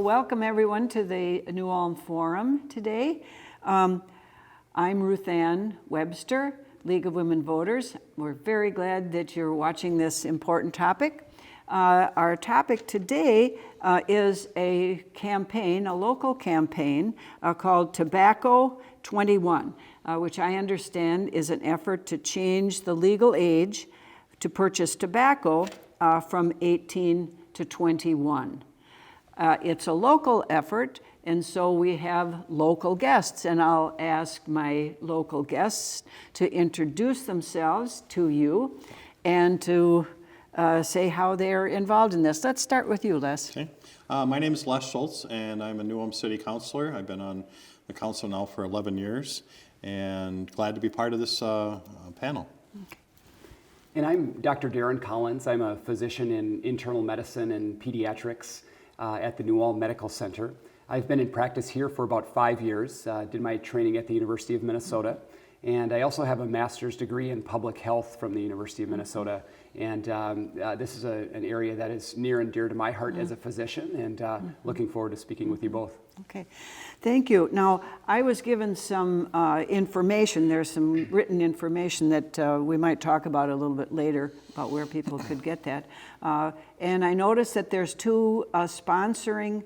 Well, welcome everyone to the New Ulm Forum today. I'm Ruth Ann Webster, League of Women Voters. We're very glad that you're watching this important topic. Our topic today is a campaign, a local campaign called Tobacco 21, which I understand is an effort to change the legal age to purchase tobacco from 18 to 21. It's a local effort, and so we have local guests, and I'll ask my local guests to introduce themselves to you and to say how they're involved in this. Let's start with you, Les. Okay. My name is Les Schultz, and I'm a New Ulm City Councilor. I've been on the council now for 11 years, and glad to be part of this panel. Okay. And I'm Dr. Darren Collins. I'm a physician in internal medicine and pediatrics at the New Ulm Medical Center. I've been in practice here for about 5 years, did my training at the University of Minnesota, and I also have a master's degree in public health from the University of Minnesota. And this is an area that is near and dear to my heart as a physician, and looking forward to speaking with you both. Okay, thank you. Now, I was given some information. There's some written information that we might talk about a little bit later about where people could get that. And I noticed that there's two sponsoring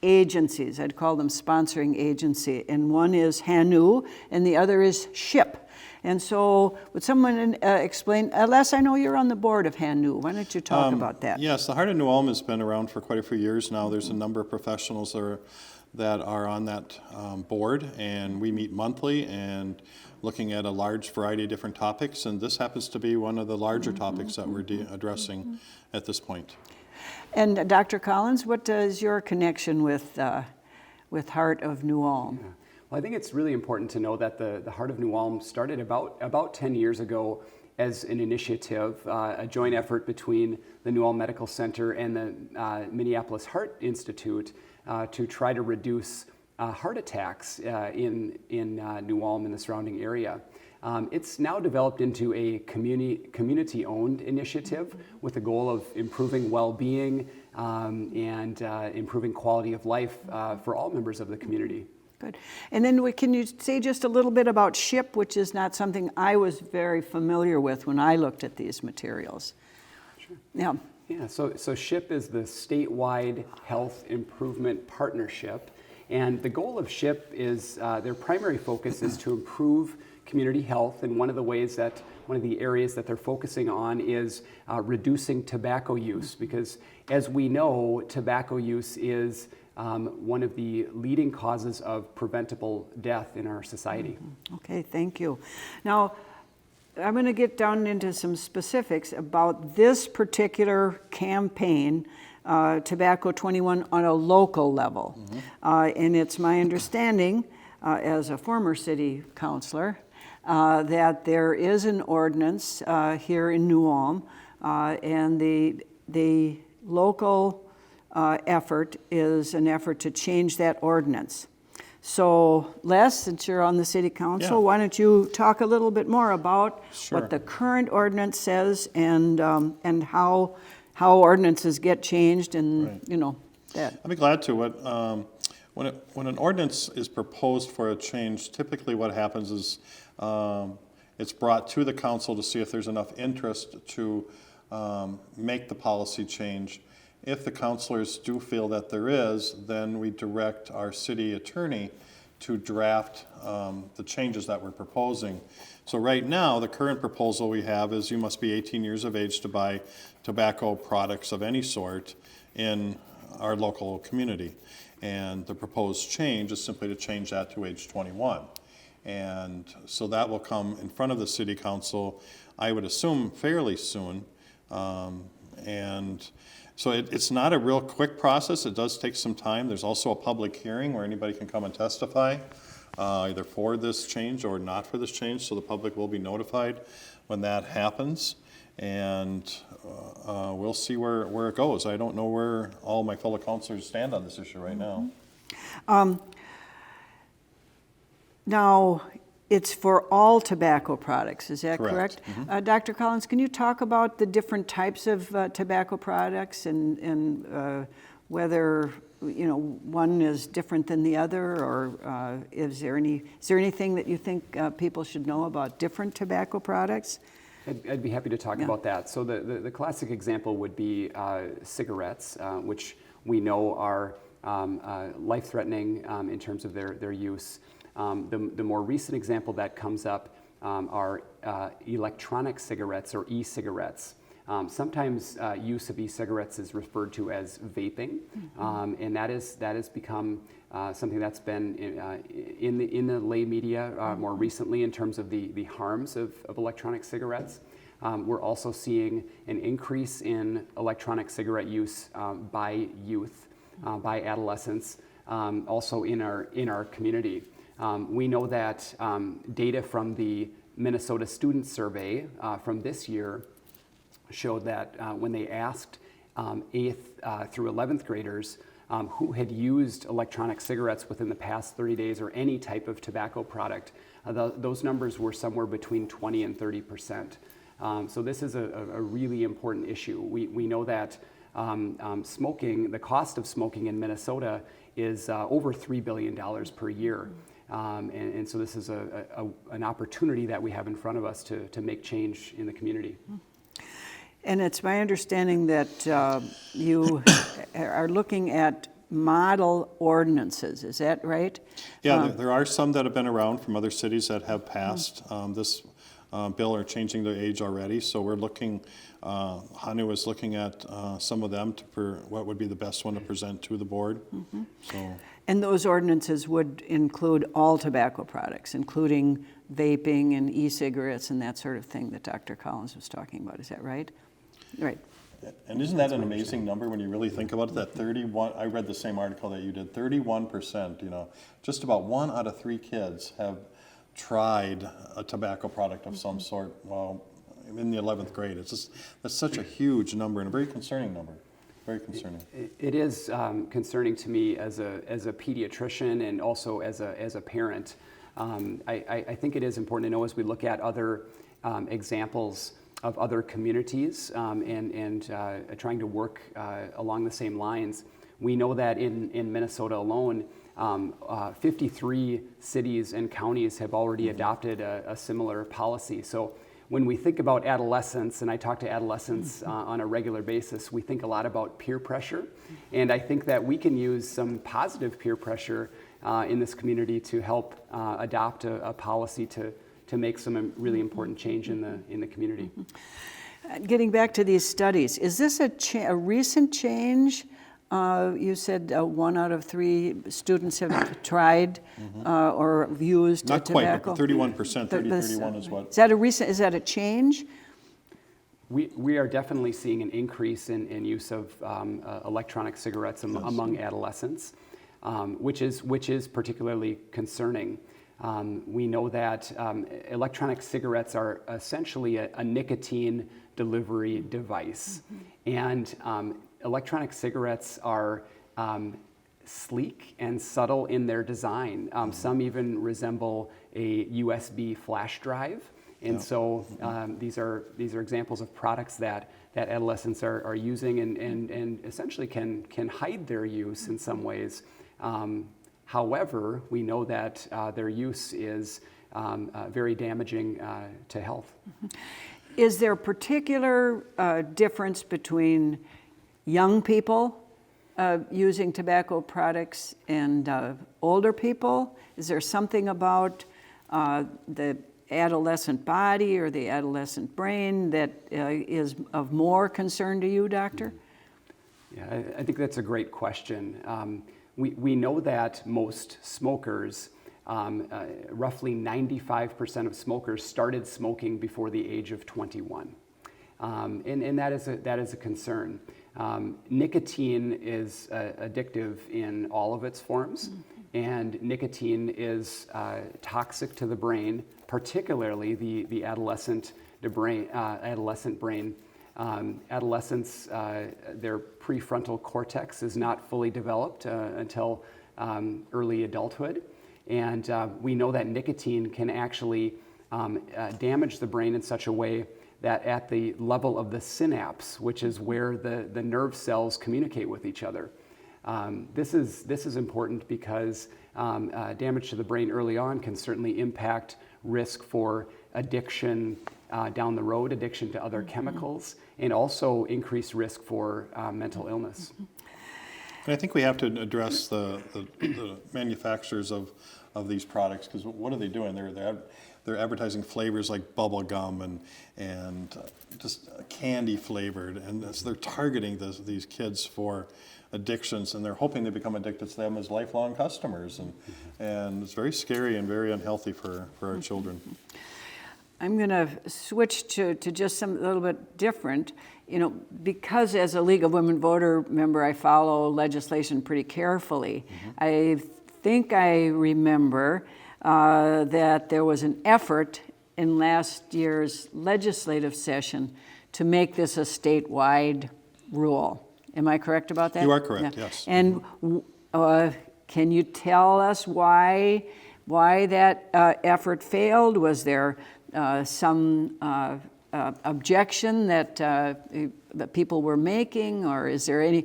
agencies. I'd call them sponsoring agency. And one is HANU, and the other is SHIP. And so would someone explain, Les, I know you're on the board of HANU. Why don't you talk about that? Yes, the Heart of New Ulm has been around for quite a few years now. There's a number of professionals that are on that board, and we meet monthly and looking at a large variety of different topics, and this happens to be one of the larger topics that we're addressing at this point. And Dr. Collins, what is your connection with Heart of New Ulm? Yeah. Well, I think it's really important to know that the Heart of New Ulm started about 10 years ago as an initiative, a joint effort between the New Ulm Medical Center and the Minneapolis Heart Institute to try to reduce heart attacks in New Ulm and the surrounding area. It's now developed into a community-owned initiative with the goal of improving well-being and improving quality of life for all members of the community. Good. And then can you say just a little bit about SHIP, which is not something I was very familiar with when I looked at these materials? Sure. Yeah. Yeah, so SHIP is the Statewide Health Improvement Partnership. And the goal of SHIP is, their primary focus is to improve community health. And one of the areas that they're focusing on is reducing tobacco use. Because as we know, tobacco use is one of the leading causes of preventable death in our society. Okay, thank you. Now, I'm going to get down into some specifics about this particular campaign, Tobacco 21, on a local level. And it's my understanding, as a former city councilor, that there is an ordinance here in New Ulm, and the local effort is an effort to change that ordinance. So, Les, since you're on the city council, why don't you talk a little bit more about what the current ordinance says and how ordinances get changed and that. I'd be glad to. When an ordinance is proposed for a change, typically what happens is it's brought to the council to see if there's enough interest to make the policy change. If the councilors do feel that there is, then we direct our city attorney to draft the changes that we're proposing. So right now, the current proposal we have is you must be 18 years of age to buy tobacco products of any sort in our local community. And the proposed change is simply to change that to age 21. And so that will come in front of the city council, I would assume fairly soon. So it's not a real quick process. It does take some time. There's also a public hearing where anybody can come and testify, either for this change or not for this change, so the public will be notified when that happens. And we'll see where it goes. I don't know where all my fellow councilors stand on this issue right now. Now, it's for all tobacco products, is that correct? Dr. Collins, can you talk about the different types of tobacco products and whether, one is different than the other, or is there anything that you think people should know about different tobacco products? I'd be happy to talk about that. So the classic example would be cigarettes, which we know are life-threatening in terms of their use. The more recent example that comes up are electronic cigarettes or e-cigarettes. Sometimes use of e-cigarettes is referred to as vaping, and that has become something that's been in the lay media more recently in terms of the harms of electronic cigarettes. We're also seeing an increase in electronic cigarette use by youth, by adolescents, also in our community. We know that data from the Minnesota Student Survey from this year showed that when they asked 8th through 11th graders who had used electronic cigarettes within the past 30 days or any type of tobacco product, those numbers were somewhere between 20 and 30%. So this is a really important issue. We know that smoking, the cost of smoking in Minnesota is over $3 billion per year. And so this is an opportunity that we have in front of us to make change in the community. And it's my understanding that you are looking at model ordinances, is that right? Yeah, there are some that have been around from other cities that have passed this bill or changing their age already. So we're looking, Hanu is looking at some of them what would be the best one to present to the board. So. And those ordinances would include all tobacco products, including vaping and e-cigarettes and that sort of thing that Dr. Collins was talking about. Is that right? Right. And isn't that an amazing number when you really think about it? That 31, I read the same article that you did, 31%, just about 1 out of 3 kids have tried a tobacco product of some sort, well, in the 11th grade. That's such a huge number and a very concerning number. Very concerning. It is concerning to me as a pediatrician and also as a parent. I think it is important to know as we look at other examples of other communities and trying to work along the same lines. We know that in Minnesota alone, 53 cities and counties have already adopted a similar policy. So when we think about adolescents, and I talk to adolescents on a regular basis, we think a lot about peer pressure. And I think that we can use some positive peer pressure in this community to help adopt a policy to make some really important change in the community. Getting back to these studies, is this a recent change? You said 1 out of 3 students have tried or used Not tobacco. Not quite, but 31%, 31 is what. Is that a change? We are definitely seeing an increase in use of electronic cigarettes among adolescents, which is particularly concerning. We know that electronic cigarettes are essentially a nicotine delivery device. And electronic cigarettes are sleek and subtle in their design. Some even resemble a USB flash drive. And so these are examples of products that adolescents are using and essentially can hide their use in some ways. However, we know that their use is very damaging to health. Is there a particular difference between young people using tobacco products and older people? Is there something about the adolescent body or the adolescent brain that is of more concern to you, Doctor? Yeah, I think that's a great question. We know that most smokers, roughly 95% of smokers started smoking before the age of 21. And that is a concern. Nicotine is addictive in all of its forms, and nicotine is toxic to the brain, particularly the adolescent brain. Adolescents, their prefrontal cortex is not fully developed until early adulthood, and we know that nicotine can actually damage the brain in such a way that at the level of the synapse, which is where the nerve cells communicate with each other, This is important because damage to the brain early on can certainly impact risk for addiction down the road, addiction to other chemicals, and also increased risk for mental illness. And I think we have to address the manufacturers of these products, because what are they doing? They're advertising flavors like bubble gum and just candy flavored, and so they're targeting these kids for addictions, and they're hoping they become addicted to them as lifelong customers, and it's very scary and very unhealthy for our children. I'm going to switch to just a little bit different, because as a League of Women Voter member, I follow legislation pretty carefully. I think I remember that there was an effort in last year's legislative session to make this a statewide rule. Am I correct about that? You are correct, yes. And can you tell us why that effort failed? Was there some objection that people were making, or is there any,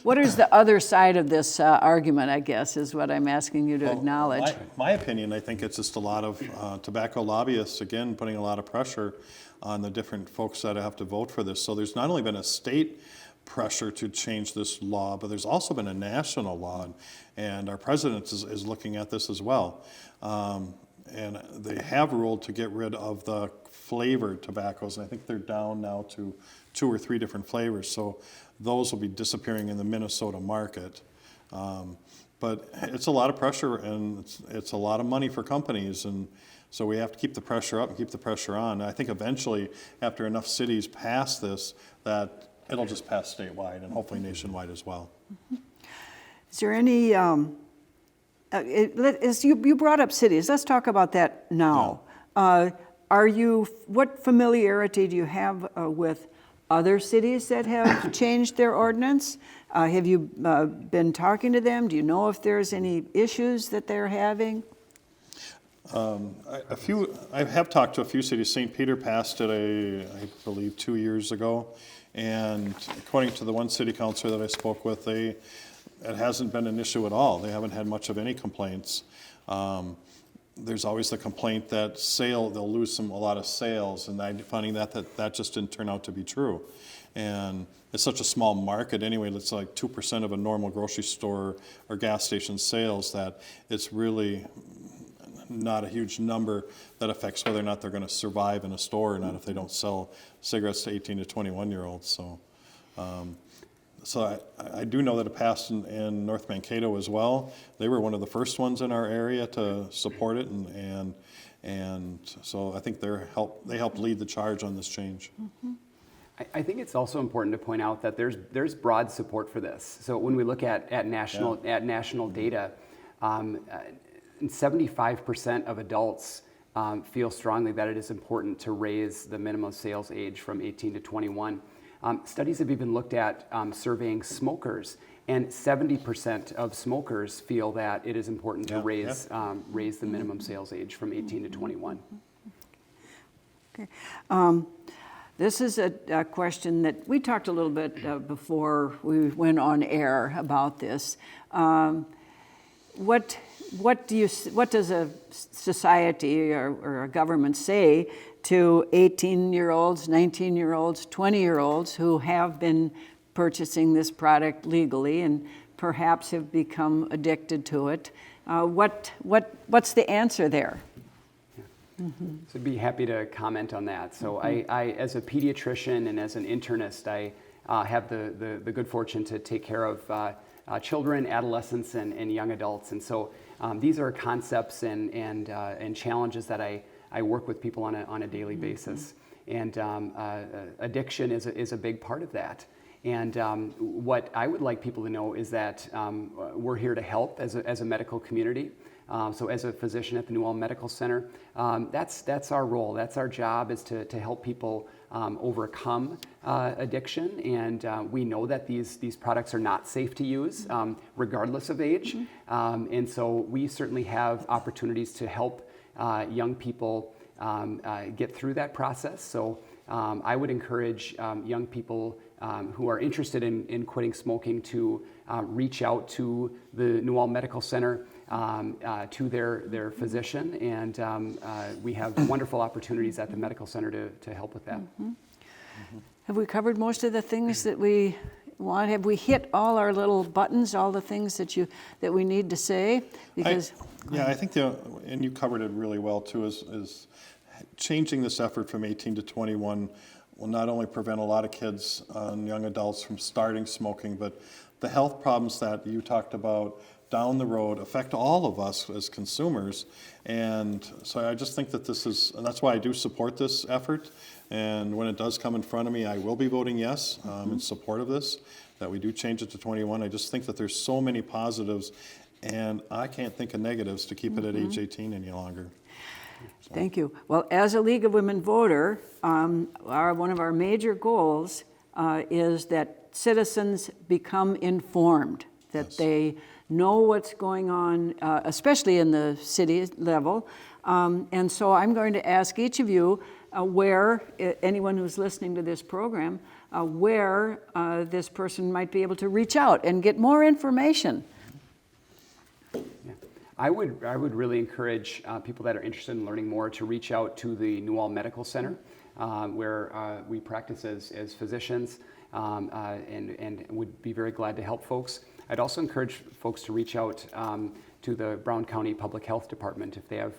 what is the other side of this argument, I guess, is what I'm asking you to acknowledge. My opinion, I think it's just a lot of tobacco lobbyists, again, putting a lot of pressure on the different folks that have to vote for this. So there's not only been a state pressure to change this law, but there's also been a national law, and our president is looking at this as well. And they have ruled to get rid of the flavored tobaccos, and I think they're down now to 2 or 3 different flavors. So those will be disappearing in the Minnesota market. But it's a lot of pressure, and it's a lot of money for companies, and so we have to keep the pressure up and keep the pressure on. And I think eventually, after enough cities pass this, that it'll just pass statewide and hopefully nationwide as well. Is there any, you brought up cities, let's talk about that now. Yeah. What familiarity do you have with other cities that have changed their ordinance? Have you been talking to them? Do you know if there's any issues that they're having? I have talked to a few cities. St. Peter passed it, I believe, 2 years ago. And according to the one city councilor that I spoke with, it hasn't been an issue at all. They haven't had much of any complaints. There's always the complaint that they'll lose a lot of sales, and I'm finding that just didn't turn out to be true. And it's such a small market anyway, it's like 2% of a normal grocery store or gas station sales, that it's really not a huge number that affects whether or not they're going to survive in a store or not if they don't sell cigarettes to 18 to 21-year-olds. So I do know that it passed in North Mankato as well. They were one of the first ones in our area to support it, and so I think they helped lead the charge on this change. Mm-hmm. I think it's also important to point out that there's broad support for this. So when we look at national data, 75% of adults feel strongly that it is important to raise the minimum sales age from 18 to 21. Studies have even looked at surveying smokers, and 70% of smokers feel that it is important to raise the minimum sales age from 18 to 21. Okay. This is a question that we talked a little bit before we went on air about this. What does a society or a government say to 18-year-olds, 19-year-olds, 20-year-olds who have been purchasing this product legally and perhaps have become addicted to it? What's the answer there? Mm-hmm. So I'd be happy to comment on that. So I as a pediatrician and as an internist, I have the good fortune to take care of children, adolescents, and young adults. And so these are concepts and challenges that I work with people on a daily basis. And addiction is a big part of that. And what I would like people to know is that we're here to help as a medical community. So as a physician at the New Ulm Medical Center, that's our role. That's our job, is to help people overcome addiction. And we know that these products are not safe to use, regardless of age. And so we certainly have opportunities to help young people get through that process. So I would encourage young people who are interested in quitting smoking to reach out to the New Ulm Medical Center, to their physician, and we have wonderful opportunities at the medical center to help with that. Have we covered most of the things that we want? Have we hit all our little buttons, all the things that we need to say? Because I think and you covered it really well too, is changing this effort from 18 to 21 will not only prevent a lot of kids and young adults from starting smoking, but the health problems that you talked about down the road affect all of us as consumers. And so I just think that this is, and that's why I do support this effort. And when it does come in front of me, I will be voting yes in support of this, that we do change it to 21. I just think that there's so many positives, and I can't think of negatives to keep it at age 18 any longer. So. Thank you. Well, as a League of Women voter, one of our major goals is that citizens become informed, that they know what's going on, especially in the city level. And so I'm going to ask each of you where, anyone who's listening to this program, where this person might be able to reach out and get more information. Yeah. I would really encourage people that are interested in learning more to reach out to the New Ulm Medical Center, where we practice as physicians, and would be very glad to help folks. I'd also encourage folks to reach out to the Brown County Public Health Department if they have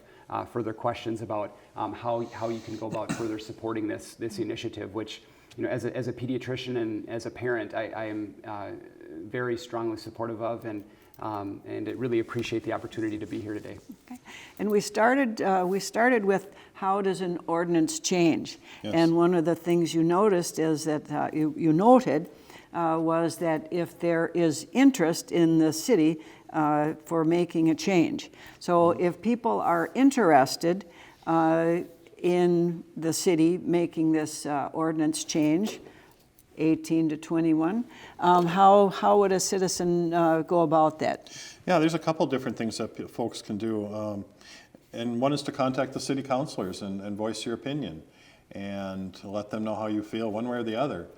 further questions about how you can go about further supporting this initiative, which, as a pediatrician and as a parent, I am very strongly supportive of, and I really appreciate the opportunity to be here today. Okay. And we started with how does an ordinance change? Yes. And one of the things you noticed is that you noted was that if there is interest in the city for making a change. So if people are interested in the city making this ordinance change, 18 to 21, how would a citizen go about that? Yeah, there's a couple different things that folks can do. And one is to contact the city councilors and voice your opinion and let them know how you feel one way or the other.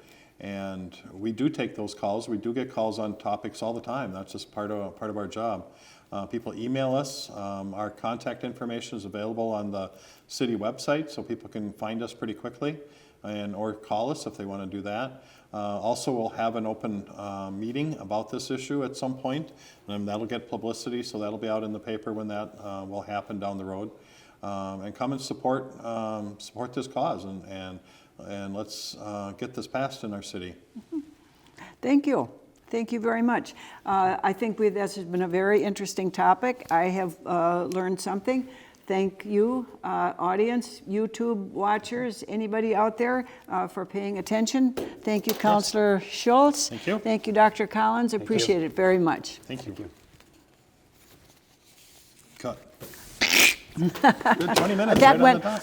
And we do take those calls. We do get calls on topics all the time. That's just part of our job. People email us. Our contact information is available on the city website, so people can find us pretty quickly, or call us if they want to do that. Also, we'll have an open meeting about this issue at some point, and that'll get publicity, so that'll be out in the paper when that will happen down the road. And come and support this cause, and let's get this passed in our city. Thank you. Thank you very much. I think this has been a very interesting topic. I have learned something. Thank you, audience, YouTube watchers, anybody out there for paying attention. Thank you, Councilor Schultz. Thank you. Thank you, Dr. Collins. Appreciate it very much. Thank you. Cut. Good 20 minutes. That right went on the dot.